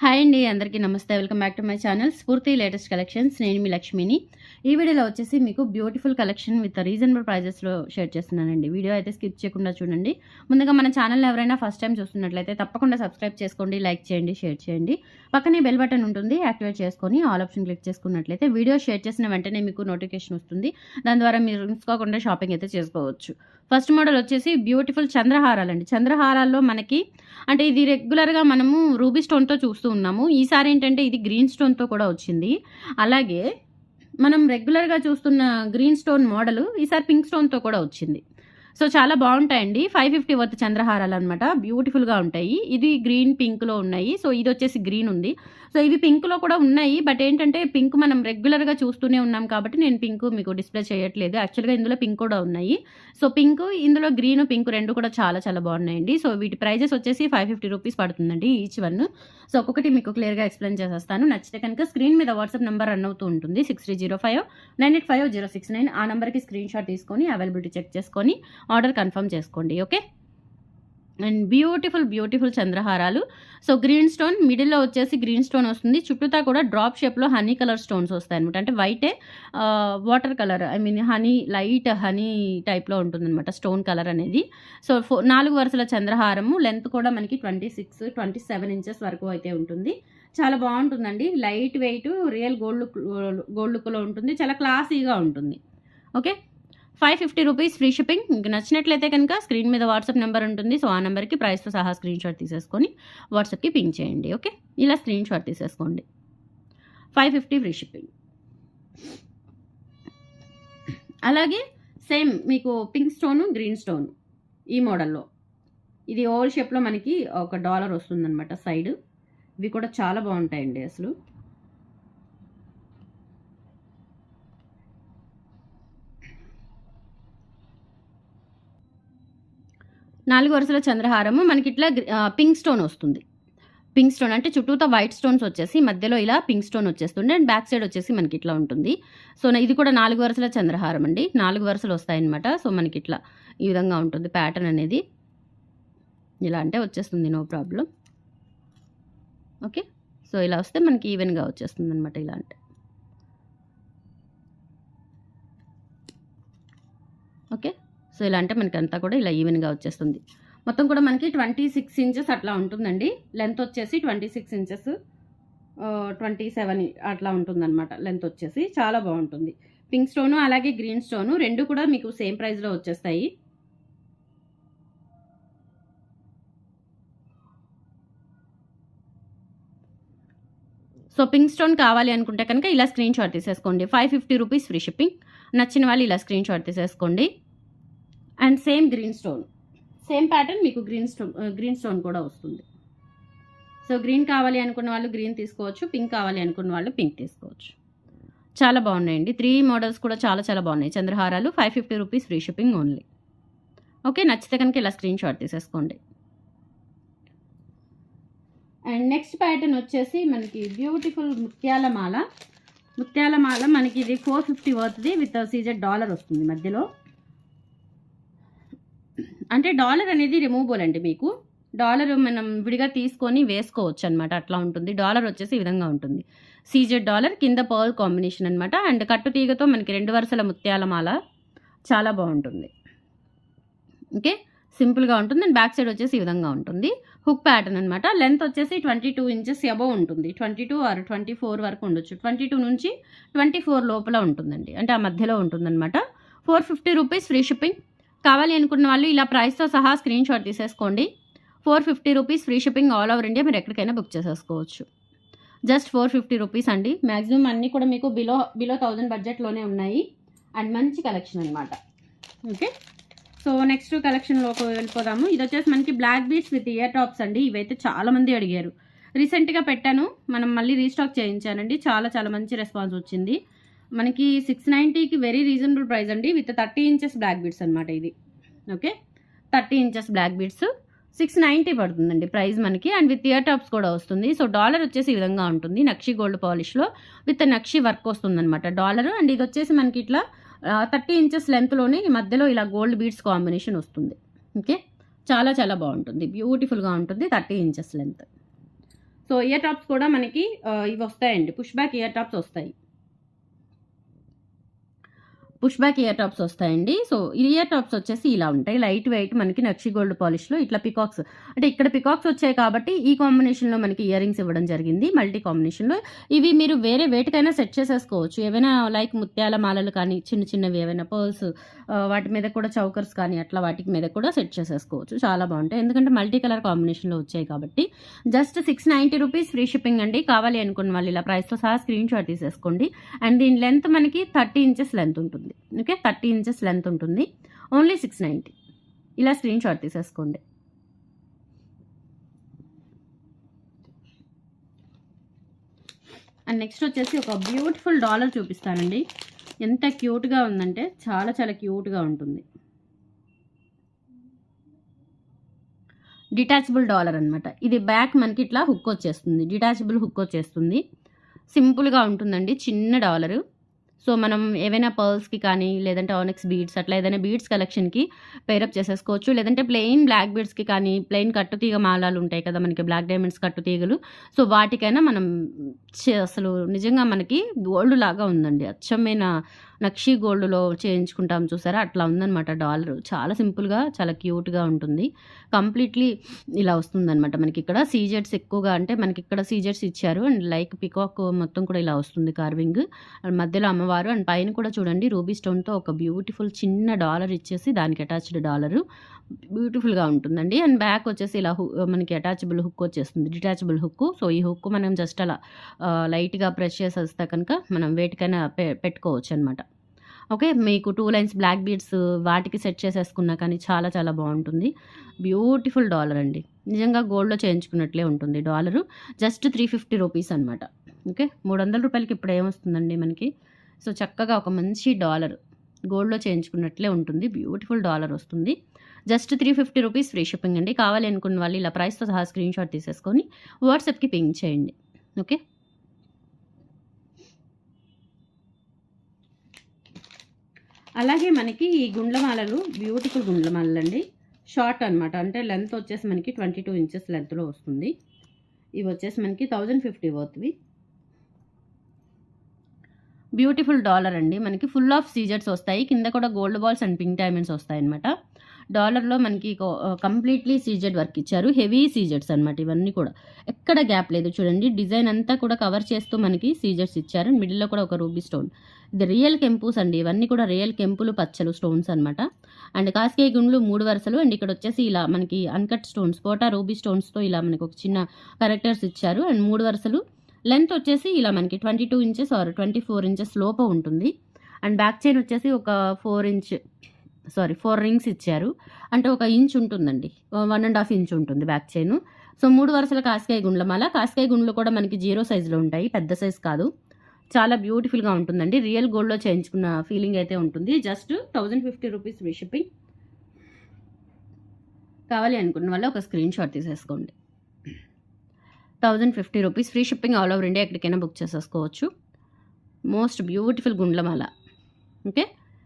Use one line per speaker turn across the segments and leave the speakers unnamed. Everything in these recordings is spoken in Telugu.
హాయ్ అండి, అందరికీ నమస్తే. Welcome back to my channel Spoorthi latest collections. నేను మీ లక్ష్మిని. ఈ వీడియోలో వచ్చేసి మీకు బ్యూటిఫుల్ కలెక్షన్ విత్ రీజనబుల్ ప్రైజెస్లో షేర్ చేస్తున్నానండి. వీడియో అయితే స్కిప్ చేయకుండా చూడండి. ముందుగా మన ఛానల్ ఎవరైనా ఫస్ట్ టైం చూస్తున్నట్లయితే తప్పకుండా సబ్స్క్రైబ్ చేసుకోండి, లైక్ చేయండి, షేర్ చేయండి. పక్కనే బెల్ బటన్ ఉంటుంది, యాక్టివేట్ చేసుకొని ఆల్ ఆప్షన్ క్లిక్ చేసుకున్నట్లయితే వీడియో షేర్ చేసిన వెంటనే మీకు నోటిఫికేషన్ వస్తుంది. దాని ద్వారా మీరు మిస్కోకుండా షాపింగ్ అయితే చేసుకోవచ్చు. ఫస్ట్ మోడల్ వచ్చేసి బ్యూటిఫుల్ చంద్రహారాలండి. చంద్రహారాల్లో మనకి అంటే ఇది రెగ్యులర్గా మనము రూబీ స్టోన్తో చూస్తూ ఉన్నాము. ఈసారి ఏంటంటే ఇది గ్రీన్ స్టోన్తో కూడా వచ్చింది. అలాగే మనం రెగ్యులర్గా చూస్తున్న గ్రీన్ స్టోన్ మోడల్ ఈసారి పింక్ స్టోన్తో కూడా వచ్చింది. సో చాలా బాగుంటాయండి. 550 వర్త్ చంద్రహారాలు అనమాట. బ్యూటిఫుల్గా ఉంటాయి. ఇది గ్రీన్ పింక్లో ఉన్నాయి. సో ఇది వచ్చేసి గ్రీన్ ఉంది. సో ఇవి పింక్లో కూడా ఉన్నాయి. బట్ ఏంటంటే పింక్ మనం రెగ్యులర్గా చూస్తూనే ఉన్నాం కాబట్టి నేను పింక్ మీకు డిస్ప్లే చేయట్లేదు. యాక్చువల్గా ఇందులో పింక్ కూడా ఉన్నాయి. సో పింక్, ఇందులో గ్రీన్, పింక్ రెండు కూడా చాలా చాలా బాగున్నాయండి. సో వీటి ప్రైజెస్ వచ్చేసి 550 రూపీస్ పడుతుందండి ఈచ్ వన్. సో ఒక్కొక్కటి మీకు క్లియర్గా ఎక్స్ప్లెయిన్ చేసేస్తాను. నచ్చితే కనుక స్క్రీన్ మీద వాట్సాప్ నెంబర్ రన్ అవుతూ ఉంటుంది 6305985069. ఆ నెంబర్కి స్క్రీన్ షాట్ తీసుకొని అవైలబిలిటీ చెక్ చేసుకొని ఆర్డర్ కన్ఫర్మ్ చేసుకోండి. ఓకే. అండ్ బ్యూటిఫుల్ చంద్రహారాలు. సో గ్రీన్ స్టోన్ మిడిల్లో వచ్చేసి గ్రీన్ స్టోన్ వస్తుంది. చుట్టూతా కూడా డ్రాప్ షేప్లో హనీ కలర్ స్టోన్స్ వస్తాయి అనమాట. అంటే వైటే water colour, I mean honey, light honey టైప్లో ఉంటుంది అనమాట స్టోన్ కలర్ అనేది. సో 4 వరుసల చంద్రహారము. లెంత్ కూడా మనకి 26-27 ఇంచెస్ వరకు అయితే ఉంటుంది. చాలా బాగుంటుందండి. లైట్ వెయిట్, రియల్ గోల్డ్ లుక్లో ఉంటుంది. చాలా క్లాసీగా ఉంటుంది. ఓకే. 550 rupees free shipping. మీకు నచ్చినట్లయితే కనుక స్క్రీన్ మీద వాట్సాప్ నెంబర్ ఉంటుంది. సో ఆ నెంబర్కి ప్రైస్తో సహా స్క్రీన్ షాట్ తీసేసుకొని వాట్సాప్కి పింక్ చేయండి. ఓకే. ఇలా స్క్రీన్ షాట్ తీసేసుకోండి. 550 ఫ్రీ షిప్పింగ్. అలాగే సేమ్ మీకు పింక్ స్టోను, గ్రీన్ స్టోన్ ఈ మోడల్లో. ఇది ఓవల్ షేప్లో మనకి ఒక డాలర్ వస్తుందన్నమాట సైడ్. ఇవి కూడా చాలా బాగుంటాయండి అసలు. నాలుగు వరుసల చంద్రహారము మనకి ఇట్లా పింక్ స్టోన్ వస్తుంది. పింక్ స్టోన్ అంటే చుట్టూతో వైట్ స్టోన్స్ వచ్చేసి మధ్యలో ఇలా పింక్ స్టోన్ వచ్చేస్తుంది. అండ్ బ్యాక్ సైడ్ వచ్చేసి మనకి ఇట్లా ఉంటుంది. సో ఇది కూడా 4 వరుసల చంద్రహారం అండి. 4 వరుసలు వస్తాయన్నమాట. సో మనకి ఇట్లా ఈ విధంగా ఉంటుంది ప్యాటర్న్ అనేది. ఇలా అంటే వచ్చేస్తుంది, నో ప్రాబ్లం. ఓకే. సో ఇలా వస్తే మనకి ఈవెన్గా వచ్చేస్తుంది అనమాట. ఇలా అంటే ఓకే. సో ఇలా అంటే మనకి అంతా కూడా ఇలా ఈవెన్గా వచ్చేస్తుంది. మొత్తం కూడా మనకి 26 ఇంచెస్ అట్లా ఉంటుందండి. లెంత్ వచ్చేసి 26 ఇంచెస్, 27 అట్లా ఉంటుందన్నమాట లెంత్ వచ్చేసి. చాలా బాగుంటుంది. పింక్ స్టోను అలాగే గ్రీన్ స్టోను రెండు కూడా మీకు సేమ్ ప్రైస్లో వచ్చేస్తాయి. సో పింక్ స్టోన్ కావాలి అనుకుంటే కనుక ఇలా స్క్రీన్ షాట్ తీసేసుకోండి. 550 రూపీస్ ఫ్రీ షిప్పింగ్. నచ్చిన వాళ్ళు ఇలా స్క్రీన్ షాట్ తీసేసుకోండి. And same green stone, same pattern మీకు గ్రీన్ స్టోన్ కూడా వస్తుంది. సో గ్రీన్ కావాలి అనుకున్న వాళ్ళు గ్రీన్ తీసుకోవచ్చు, పింక్ కావాలి అనుకున్న వాళ్ళు పింక్ తీసుకోవచ్చు. చాలా బాగున్నాయండి. 3 మోడల్స్ కూడా చాలా చాలా బాగున్నాయి చంద్రహారాలు. 550 rupees free shipping only. Okay. నచ్చితే కనుక ఇలా స్క్రీన్ షాట్ తీసేసుకోండి. అండ్ నెక్స్ట్ ప్యాటర్న్ వచ్చేసి మనకి బ్యూటిఫుల్ ముత్యాల మాల మనకి ఇది 450 వర్త్ది విత్ సీజెడ్ డాలర్ వస్తుంది మధ్యలో. అంటే డాలర్ అనేది రిమూవబుల్ అండి. మీకు డాలర్ మనం విడిగా తీసుకొని వేసుకోవచ్చు అనమాట. అట్లా ఉంటుంది. డాలర్ వచ్చేసి ఈ విధంగా ఉంటుంది. సీజెడ్ డాలర్, కింద పర్ల్ కాంబినేషన్ అనమాట. అండ్ కట్టు తీగతో మనకి 2 వరుసల ముత్యాల మాల. చాలా బాగుంటుంది. ఓకే. సింపుల్గా ఉంటుంది. అండ్ బ్యాక్ సైడ్ వచ్చేసి ఈ విధంగా ఉంటుంది. హుక్ ప్యాటర్న్ అనమాట. లెంత్ వచ్చేసి 22 ఇంచెస్ అబవ్ ఉంటుంది. 22 ఆర్ 24 వరకు ఉండొచ్చు. 22 నుంచి 24 లోపల ఉంటుందండి. అంటే ఆ మధ్యలో ఉంటుందన్నమాట. 450 రూపీస్ ఫ్రీ షిప్పింగ్. కావాలి అనుకున్న వాళ్ళు ఇలా ప్రైస్తో సహా స్క్రీన్ షాట్ తీసేసుకోండి. 450 rupees free shipping. All over India మీరు ఎక్కడికైనా బుక్ చేసేసుకోవచ్చు. జస్ట్ 450 రూపీస్ అండి. మ్యాక్సిమం అన్నీ కూడా మీకు బిలో 1000 బడ్జెట్లోనే ఉన్నాయి. అండ్ మంచి కలెక్షన్ అనమాట. ఓకే. సో నెక్స్ట్ కలెక్షన్లోకి వెళ్ళిపోదాము. ఇది వచ్చేసి మనకి black beads with ear tops అండి. ఇవైతే చాలామంది అడిగారు. రీసెంట్గా పెట్టాను, మనం మళ్ళీ రీస్టాక్ చేయించానండి. చాలా చాలా మంచి రెస్పాన్స్ వచ్చింది. మనకి 690కి వెరీ రీజనబుల్ ప్రైస్ అండి. విత్ 30 ఇంచెస్ బ్లాక్ బీడ్స్ అనమాట ఇది. ఓకే. 30 ఇంచెస్ బ్లాక్ బీడ్స్ 690 పడుతుందండి ప్రైస్ మనకి. అండ్ విత్ ఇయర్ టాప్స్ కూడా వస్తుంది. సో డాలర్ వచ్చేసి ఈ విధంగా ఉంటుంది. నక్షి గోల్డ్ పాలిష్లో విత్ నక్షి వర్క్ వస్తుందన్నమాట డాలర్. అండ్ ఇది వచ్చేసి మనకి ఇట్లా 30 ఇంచెస్ లెంత్లోనే మధ్యలో ఇలా గోల్డ్ బీడ్స్ కాంబినేషన్ వస్తుంది. ఓకే. చాలా చాలా బాగుంటుంది. బ్యూటిఫుల్గా ఉంటుంది. 30 inches length. So ear tops కూడా మనకి ఇవి వస్తాయండి, పుష్ బ్యాక్ ఇయర్ టాప్స్ వస్తాయి. పుష్ బ్యాక్ ఇయర్ టాప్స్ వస్తాయండి. సో ఇయర్ టాప్స్ వచ్చేసి ఇలా ఉంటాయి, లైట్ వెయిట్, మనకి నక్షి గోల్డ్ పాలిష్లో ఇట్లా పికాక్స్, అంటే ఇక్కడ పికాక్స్ వచ్చాయి కాబట్టి ఈ కాంబినేషన్లో మనకి ఇయర్ రింగ్స్ ఇవ్వడం జరిగింది, మల్టీ కాంబినేషన్లో. ఇవి మీరు వేరే వేటికైనా సెట్ చేసేసుకోవచ్చు, ఏవైనా లైక్ ముత్యాల మాలలు కానీ, చిన్న చిన్నవి ఏవైనా పర్ల్స్, వాటి మీద కూడా చౌకర్స్ కానీ అట్లా వాటి మీద కూడా సెట్ చేసేసుకోవచ్చు, చాలా బాగుంటాయి. ఎందుకంటే మల్టీ కలర్ కాంబినేషన్లో వచ్చాయి కాబట్టి. జస్ట్ 690 రూపీస్ ఫ్రీ షిప్పింగ్ అండి. కావాలి అనుకున్న వాళ్ళు ఇలా ప్రైస్తో సహా స్క్రీన్ షాట్ తీసేసుకోండి. అండ్ దీని లెంత్ మనకి 30 ఇంచెస్ లెంత్ ఉంటుంది. ఓకే, 30 ఇంచెస్ లెంత్ ఉంటుంది. ఓన్లీ 690. ఇలా స్క్రీన్ షాట్ తీసేసుకోండి. అండ్ నెక్స్ట్ వచ్చేసి ఒక బ్యూటిఫుల్ డాలర్ చూపిస్తానండి. ఎంత క్యూట్గా ఉందంటే చాలా చాలా క్యూట్గా ఉంటుంది. డిటాచబుల్ డాలర్ అనమాట. ఇది బ్యాక్ మనకి ఇట్లా హుక్ వచ్చేస్తుంది, డిటాచబుల్ హుక్ వచ్చేస్తుంది. సింపుల్గా ఉంటుందండి, చిన్న డాలరు. సో మనం ఏవైనా పర్ల్స్కి కానీ, లేదంటే ఆనెక్స్ బీడ్స్ అట్లా ఏదైనా బీడ్స్ కలెక్షన్కి పేరప్ చేసేసుకోవచ్చు. లేదంటే ప్లెయిన్ బ్లాక్ బీడ్స్కి కానీ, ప్లెయిన్ కట్టుతీగ మాలాలు ఉంటాయి కదా మనకి, బ్లాక్ డైమండ్స్ కట్టుతీగలు, సో వాటికైనా మనం అసలు నిజంగా మనకి గోల్డ్ లాగా ఉందండి, అచ్చమైన నక్షి గోల్డ్లో చేయించుకుంటాం చూసారా, అట్లా ఉందన్నమాట డాలర్. చాలా సింపుల్గా చాలా క్యూట్గా ఉంటుంది. కంప్లీట్లీ ఇలా వస్తుందన్నమాట మనకి. ఇక్కడ సీజెట్స్ ఎక్కువగా, అంటే మనకి ఇక్కడ సీజెట్స్ ఇచ్చారు. అండ్ లైక్ పికాక్ మొత్తం కూడా ఇలా వస్తుంది కార్వింగ్, మధ్యలో అమ్మవారు. అండ్ పైన కూడా చూడండి రూబీ స్టోన్తో ఒక బ్యూటిఫుల్ చిన్న డాలర్ ఇచ్చేసి దానికి అటాచ్డ్ డాలరు, బ్యూటిఫుల్గా ఉంటుందండి. అండ్ బ్యాక్ వచ్చేసి ఇలా మనకి అటాచబుల్ హుక్ వచ్చేస్తుంది, డిటాచబుల్ హుక్. సో ఈ హుక్ మనం జస్ట్ అలా లైట్గా ప్రెస్ చేసేస్తే కనుక మనం వేటికైనా పెట్టుకోవచ్చు అనమాట. ఓకే, మీకు 2 లైన్స్ బ్లాక్ బీడ్స్ వాటికి సెట్ చేసేసుకున్నా కానీ చాలా చాలా బాగుంటుంది. బ్యూటిఫుల్ డాలర్ అండి, నిజంగా గోల్డ్లో చేయించుకున్నట్లే ఉంటుంది డాలరు. జస్ట్ 350 రూపీస్ అనమాట. ఓకే, 300 రూపాయలకి ఇప్పుడు ఏమొస్తుందండి మనకి. సో చక్కగా ఒక మంచి డాలర్ గోల్డ్లో చేయించుకున్నట్లే ఉంటుంది, బ్యూటిఫుల్ డాలర్ వస్తుంది. జస్ట్ 350 రూపీస్ ఫ్రీ షిప్పింగ్ అండి. కావాలి అనుకున్న వాళ్ళు ఇలా ప్రైస్తో సహా స్క్రీన్ షాట్ తీసేసుకొని వాట్సాప్కి పింక్ చేయండి. ఓకే, అలాగే మనకి ఈ గుండ్లమాలలు బ్యూటిఫుల్ గుండ్లమాలలు అండి, షార్ట్ అనమాట. అంటే లెంత్ వచ్చేసి మనకి 22 ఇంచెస్ లెంత్లో వస్తుంది. ఇవి వచ్చేసి మనకి 1050 వర్త్వి. బ్యూటిఫుల్ డాలర్ అండి, మనకి ఫుల్ ఆఫ్ సీజెట్స్ వస్తాయి, కింద కూడా gold balls and pink diamonds వస్తాయి అనమాట. డాలర్లో మనకి కంప్లీట్లీ సీజెడ్ వర్క్ ఇచ్చారు, హెవీ సీజెట్స్ అనమాట. ఇవన్నీ కూడా ఎక్కడ గ్యాప్ లేదు, చూడండి డిజైన్ అంతా కూడా కవర్ చేస్తూ మనకి సీజెట్స్ ఇచ్చారు. మిడిల్లో కూడా ఒక రూబీ స్టోన్, ఇది రియల్ కెంపుస్ అండి, ఇవన్నీ కూడా రియల్ కెంపులు పచ్చలు స్టోన్స్ అనమాట. అండ్ కాస్కే గుండ్లు 3 వరుసలు. అండ్ ఇక్కడ వచ్చేసి ఇలా మనకి అన్కట్ స్టోన్స్, పోటా రూబీ స్టోన్స్తో ఇలా మనకి ఒక చిన్న కరెక్టర్స్ ఇచ్చారు. అండ్ 3 వరుసలు. లెంత్ వచ్చేసి ఇలా మనకి 22 ఇంచెస్ ఆర్ 24 ఇంచెస్ లోపు ఉంటుంది. అండ్ బ్యాక్ చైన్ వచ్చేసి ఒక 4 రింగ్స్ ఇచ్చారు, అంటే 1 ఇంచ్ ఉంటుందండి, 1.5 ఇంచ్ ఉంటుంది బ్యాక్ చైన్. సో 3 వరుసల కాస్కాయ గుండ్లమాల. కాస్కాయ గుండ్లు కూడా మనకి 0 సైజులో ఉంటాయి, పెద్ద సైజ్ కాదు. చాలా బ్యూటిఫుల్గా ఉంటుందండి, రియల్ గోల్డ్లో చేయించుకున్న ఫీలింగ్ అయితే ఉంటుంది. Just 1050 rupees free shipping. కావాలి అనుకున్న వాళ్ళు ఒక స్క్రీన్ షాట్ తీసేసుకోండి. 1050 rupees free shipping, all over India ఎక్కడికైనా బుక్ చేసేసుకోవచ్చు. మోస్ట్ బ్యూటిఫుల్ గుండ్లమాల. ఓకే,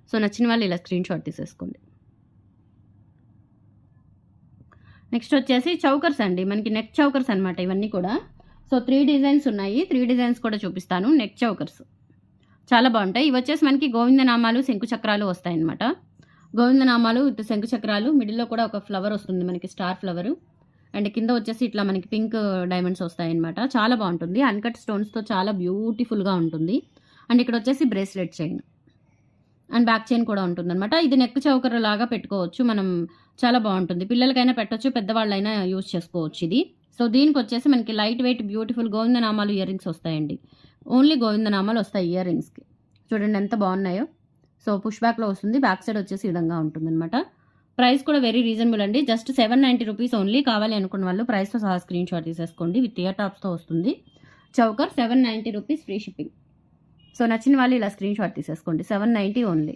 సో నచ్చిన వాళ్ళు ఇలా స్క్రీన్ షాట్ తీసేసుకోండి. నెక్స్ట్ వచ్చేసి చౌకర్స్ అండి, మనకి నెక్ చౌకర్స్ అనమాట ఇవన్నీ కూడా. సో 3 డిజైన్స్ ఉన్నాయి, 3 డిజైన్స్ కూడా చూపిస్తాను. నెక్ చౌకర్స్ చాలా బాగుంటాయి. ఇవి వచ్చేసి మనకి గోవిందనామాలు, శంకు చక్రాలు వస్తాయి అనమాట. గోవిందనామాలు విత్ శంకు చక్రాలు, మిడిల్లో కూడా ఒక ఫ్లవర్ వస్తుంది మనకి, స్టార్ ఫ్లవరు. అండ్ కింద వచ్చేసి ఇట్లా మనకి పింక్ డైమండ్స్ వస్తాయి అనమాట. చాలా బాగుంటుంది, అన్కట్ స్టోన్స్తో చాలా బ్యూటిఫుల్గా ఉంటుంది. అండ్ ఇక్కడ వచ్చేసి bracelet chain and back chain కూడా ఉంటుంది అనమాట. ఇది నెక్ చౌకర్ లాగా పెట్టుకోవచ్చు మనం, చాలా బాగుంటుంది. పిల్లలకైనా పెట్టచ్చు, పెద్దవాళ్ళైనా యూజ్ చేసుకోవచ్చు ఇది. సో దీనికి వచ్చేసి మనకి లైట్ వెయిట్ బ్యూటిఫుల్ గోవిందనామాలు ఇయర్ రింగ్స్ వస్తాయండి. ఓన్లీ గోవిందనామాలు వస్తాయి ఇయర్ రింగ్స్కి, చూడండి ఎంత బాగున్నాయో. సో పుష్ బ్యాక్లో వస్తుంది, బ్యాక్ సైడ్ వచ్చేసి ఈ విధంగా ఉంటుంది అనమాట. ప్రైస్ కూడా వెరీ రీజనబుల్ అండి, జస్ట్ 790 రూపీస్ ఓన్లీ. కావాలి అనుకున్న వాళ్ళు ప్రైస్తో సహా స్క్రీన్ షాట్ తీసేసుకోండి. విత్ ఇయర్ టాప్స్తో వస్తుంది choker. 790 rupees free shipping. So నచ్చిన వాళ్ళు ఇలా స్క్రీన్ షాట్ తీసేసుకోండి, 790 ఓన్లీ.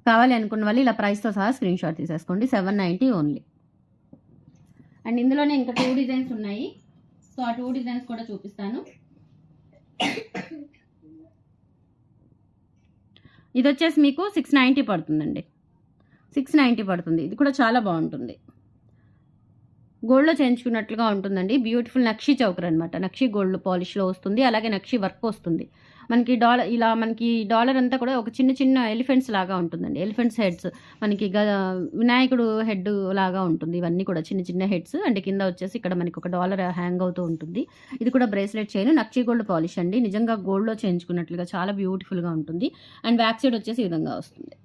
కావాలి అనుకున్న వాళ్ళు ఇలా ప్రైస్తో సహా స్క్రీన్ షాట్ తీసేసుకోండి, 790 ఓన్లీ. అండ్ ఇందులోనే ఇంకా 2 డిజైన్స్ ఉన్నాయి. సో ఆ 2 డిజైన్స్ కూడా చూపిస్తాను. ఇది వచ్చేసి మీకు 690 పడుతుందండి. 690 పడుతుంది. ఇది కూడా చాలా బాగుంటుంది. గోల్డ్లో చేయించుకున్నట్లుగా ఉంటుందండి. బ్యూటిఫుల్ నక్షి చౌకర్ అనమాట. నక్షి గోల్డ్ పాలిష్లో వస్తుంది. అలాగే నక్షి వర్క్ వస్తుంది. మనకి డాలర్ అంతా కూడా ఒక చిన్న చిన్న ఎలిఫెంట్స్ లాగా ఉంటుందండి. ఎలిఫెంట్స్ హెడ్స్ మనకి వినాయకుడు హెడ్ లాగా ఉంటుంది. ఇవన్నీ కూడా చిన్న చిన్న హెడ్స్. అండ్ కింద వచ్చేసి ఇక్కడ మనకి ఒక డాలర్ హ్యాంగ్ అవుతూ ఉంటుంది. ఇది కూడా బ్రేస్లెట్ చైన్ నక్షి గోల్డ్ పాలిష్ అండి. నిజంగా గోల్డ్లో చేయించుకున్నట్లుగా చాలా బ్యూటిఫుల్గా ఉంటుంది. అండ్ బ్యాక్ సైడ్ వచ్చేసి ఈ విధంగా వస్తుంది.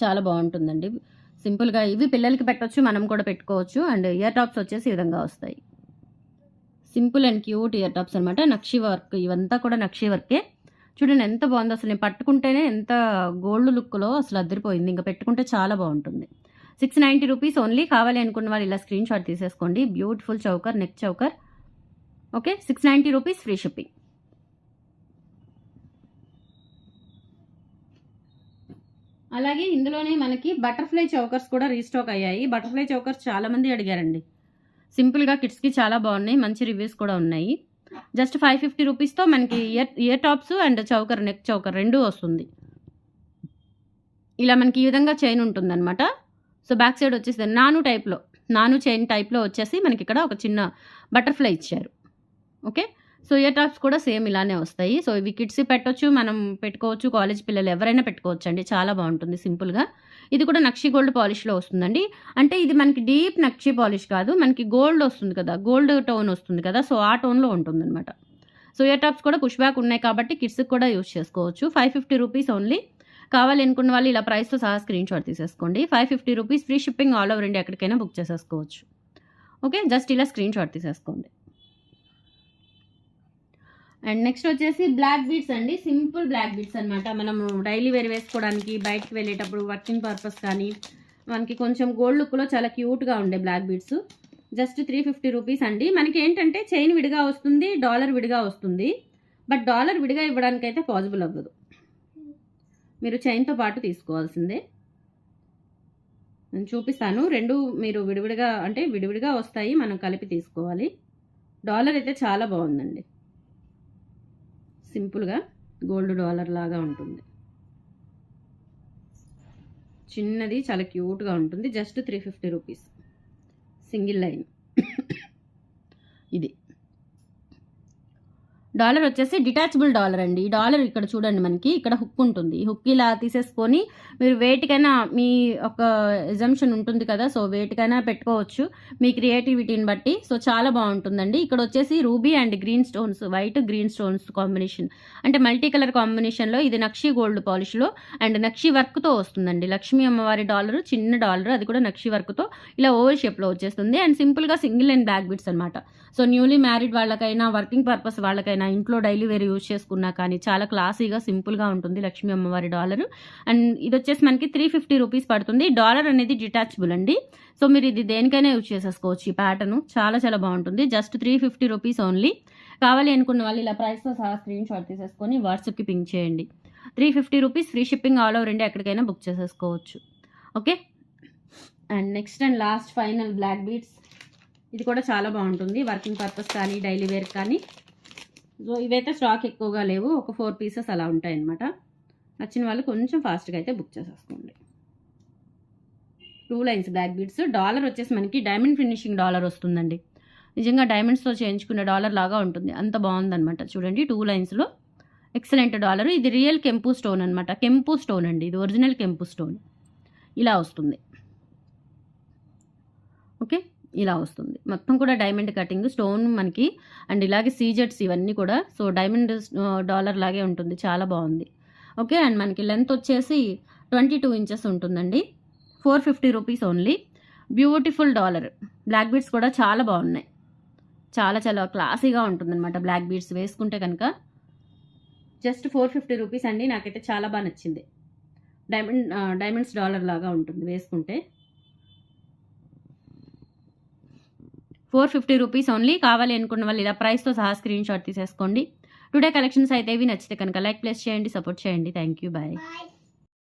చాలా బాగుంటుందండి. సింపుల్గా ఇవి పిల్లలకి పెట్టవచ్చు, మనం కూడా పెట్టుకోవచ్చు. అండ్ ఇయర్ టాప్స్ వచ్చేసి ఈ విధంగా వస్తాయి. Simple and cute ear tops అనమాట. నక్షి వర్క్, ఇవంతా కూడా నక్షి వర్కే. చూడండి ఎంత బాగుందో అసలు. నేను పట్టుకుంటేనే ఎంత గోల్డ్ లుక్లో అసలు అదిరిపోయింది. ఇంకా పెట్టుకుంటే చాలా బాగుంటుంది. 690 రూపీస్ ఓన్లీ. కావాలి అనుకున్న వాళ్ళు ఇలా స్క్రీన్ షాట్ తీసేసుకోండి. Beautiful choker, neck choker. Okay, 690 rupees, free shipping. అలాగే ఇందులోనే మనకి బటర్ఫ్లై చౌకర్స్ కూడా రీస్టాక్ అయ్యాయి. బటర్ఫ్లై చౌకర్స్ చాలా మంది అడిగారండి. సింపుల్గా కిడ్స్కి చాలా బాగున్నాయి. మంచి రివ్యూస్ కూడా ఉన్నాయి. జస్ట్ 550 రూపీస్తో మనకి ear tops and choker, neck choker రెండూ వస్తుంది. ఇలా మనకి ఈ విధంగా చైన్ ఉంటుందన్నమాట. సో బ్యాక్ సైడ్ వచ్చేసి నాను చైన్ టైప్లో వచ్చేసి మనకి ఇక్కడ ఒక చిన్న బటర్ఫ్లై ఇచ్చారు. ఓకే, సో ఇయర్ టాప్స్ కూడా సేమ్ ఇలానే వస్తాయి. సో ఇవి కిడ్స్ పెట్టొచ్చు, మనం పెట్టుకోవచ్చు, కాలేజ్ పిల్లలు ఎవరైనా పెట్టుకోవచ్చు అండి. చాలా బాగుంటుంది సింపుల్గా. ఇది కూడా నక్షి గోల్డ్ పాలిష్లో వస్తుందండి. అంటే ఇది మనకి డీప్ నక్షి పాలిష్ కాదు, మనకి గోల్డ్ వస్తుంది కదా, గోల్డ్ టోన్ వస్తుంది కదా, సో ఆ టోన్లో ఉంటుందన్నమాట. సో ఇయర్ టాప్స్ కూడా పుష్ బ్యాక్ ఉన్నాయి కాబట్టి కిడ్స్కి కూడా యూస్ చేసుకోవచ్చు. 550 రూపీస్ ఓన్లీ. కావాలి అనుకున్న వాళ్ళు ఇలా ప్రైస్తో సహా స్క్రీన్ షాట్ తీసేసుకోండి. 550 rupees, free shipping, all over India ఎక్కడికైనా బుక్ చేసేసుకోవచ్చు. ఓకే, జస్ట్ ఇలా స్క్రీన్ షాట్ తీసేసుకోండి. అండ్ నెక్స్ట్ వచ్చేసి బ్లాక్ బీడ్స్ అండి. సింపుల్ బ్లాక్ బీడ్స్ అనమాట. మనము డైలీ వేర్ వేసుకోవడానికి, బయటకు వెళ్ళేటప్పుడు, వర్కింగ్ పర్పస్ కానీ, మనకి కొంచెం గోల్డ్ లుక్లో చాలా క్యూట్గా ఉండే బ్లాక్ బీడ్స్. జస్ట్ 350 రూపీస్ అండి. మనకి ఏంటంటే చైన్ విడిగా వస్తుంది, డాలర్ విడిగా వస్తుంది. బట్ డాలర్ విడిగా ఇవ్వడానికైతే పాసిబుల్ అవ్వదు. మీరు చైన్తో పాటు తీసుకోవాల్సిందే. నేను చూపిస్తాను. రెండు మీరు విడివిడిగా వస్తాయి, మనం కలిపి తీసుకోవాలి. డాలర్ అయితే చాలా బాగుందండి. సింపుల్గా గోల్డ్ డాలర్ లాగా ఉంటుంది. చిన్నది, చాలా క్యూట్గా ఉంటుంది. Just 350 rupees, single line. ఇది డాలర్ వచ్చేసి డిటాచబుల్ డాలర్ అండి. ఈ డాలర్ ఇక్కడ చూడండి, మనకి ఇక్కడ హుక్ ఉంటుంది. ఈ హుక్ ఇలా తీసేసుకొని మీరు వేటికైనా, మీ ఒక ఎజంప్షన్ ఉంటుంది కదా, సో వేటికైనా పెట్టుకోవచ్చు మీ క్రియేటివిటీని బట్టి. సో చాలా బాగుంటుందండి. ఇక్కడ వచ్చేసి ruby and green stones, white green stones combination, అంటే మల్టీ కలర్ కాంబినేషన్లో. ఇది నక్షి గోల్డ్ పాలిష్లో అండ్ నక్షి వర్క్తో వస్తుందండి. లక్ష్మీ అమ్మవారి డాలర్, చిన్న డాలర్, అది కూడా నక్షి వర్క్తో ఇలా ఓవల్ షేప్లో వచ్చేస్తుంది. అండ్ సింపుల్గా సింగిల్ అండ్ బ్లాక్ బిట్స్ అనమాట. సో న్యూలీ మ్యారీడ్ వాళ్ళకైనా, వర్కింగ్ పర్పస్ వాళ్ళకైనా, ఇంట్లో డైలీ వేర్ యూజ్ చేసుకున్నా కానీ చాలా క్లాసీగా, సింపుల్గా ఉంటుంది లక్ష్మీ అమ్మవారి డాలర్. అండ్ ఇది వచ్చేసి మనకి 350 రూపీస్ పడుతుంది. డాలర్ అనేది డిటాచబుల్ అండి. సో మీరు ఇది దేనికైనా యూజ్ చేసేసుకోవచ్చు. ఈ ప్యాటర్న్ చాలా చాలా బాగుంటుంది. Just 350 rupees only. కావాలి అనుకున్న వాళ్ళు ఇలా ప్రైస్తో సహా స్క్రీన్ షాట్ తీసేసుకొని వాట్సాప్కి పింక్ చేయండి. 350 rupees, free shipping, all over India ఎక్కడికైనా బుక్ చేసేసుకోవచ్చు. Okay, and next and last final black beads. ఇది కూడా చాలా బాగుంటుంది, వర్కింగ్ పర్పస్ కానీ, డైలీ వేర్ కానీ. సో ఇవైతే స్టాక్ ఎక్కువగా లేవు, ఒక 4 పీసెస్ అలా ఉంటాయన్నమాట. నచ్చిన వాళ్ళు కొంచెం ఫాస్ట్గా అయితే బుక్ చేసేసుకోండి. 2 లైన్స్ బ్లాక్ బీడ్స్. డాలర్ వచ్చేసి మనకి డైమండ్ ఫినిషింగ్ డాలర్ వస్తుందండి. నిజంగా డైమండ్స్తో చేయించుకున్న డాలర్ లాగా ఉంటుంది, అంత బాగుందన్నమాట. చూడండి, 2 లైన్స్లో ఎక్సలెంట్ డాలర్. ఇది రియల్ కెంపు స్టోన్ అనమాట. కెంపు స్టోన్ అండి, ఇది ఒరిజినల్ కెంపు స్టోన్. ఇలా వస్తుంది. ఓకే, ఇలా వస్తుంది. మొత్తం కూడా డైమండ్ కటింగ్ స్టోన్ మనకి. అండ్ ఇలాగే సీజెట్స్ ఇవన్నీ కూడా. సో డైమండ్ డాలర్ లాగే ఉంటుంది, చాలా బాగుంది. ఓకే, అండ్ మనకి లెంత్ వచ్చేసి 22 ఇంచెస్ ఉంటుందండి. 450 rupees only. Beautiful dollar. Black beads కూడా చాలా బాగున్నాయి. చాలా చాలా క్లాసీగా ఉంటుందన్నమాట బ్లాక్ బీడ్స్ వేసుకుంటే కనుక. జస్ట్ 450 రూపీస్ అండి. నాకైతే చాలా బాగా నచ్చింది. డైమండ్స్ డాలర్ లాగా ఉంటుంది వేసుకుంటే. 450 రూపీస్ ఓన్లీ. కావాలి అనుకున్న వాళ్ళు ఇలా ప్రైస్తో సహా స్క్రీన్ షాట్ తీసేసుకోండి. టుడే కలెక్షన్స్ అయితే ఇవి నచ్చితే కనుక లైక్ ప్లేస్ చేయండి, సపోర్ట్ చేయండి. Thank you, bye.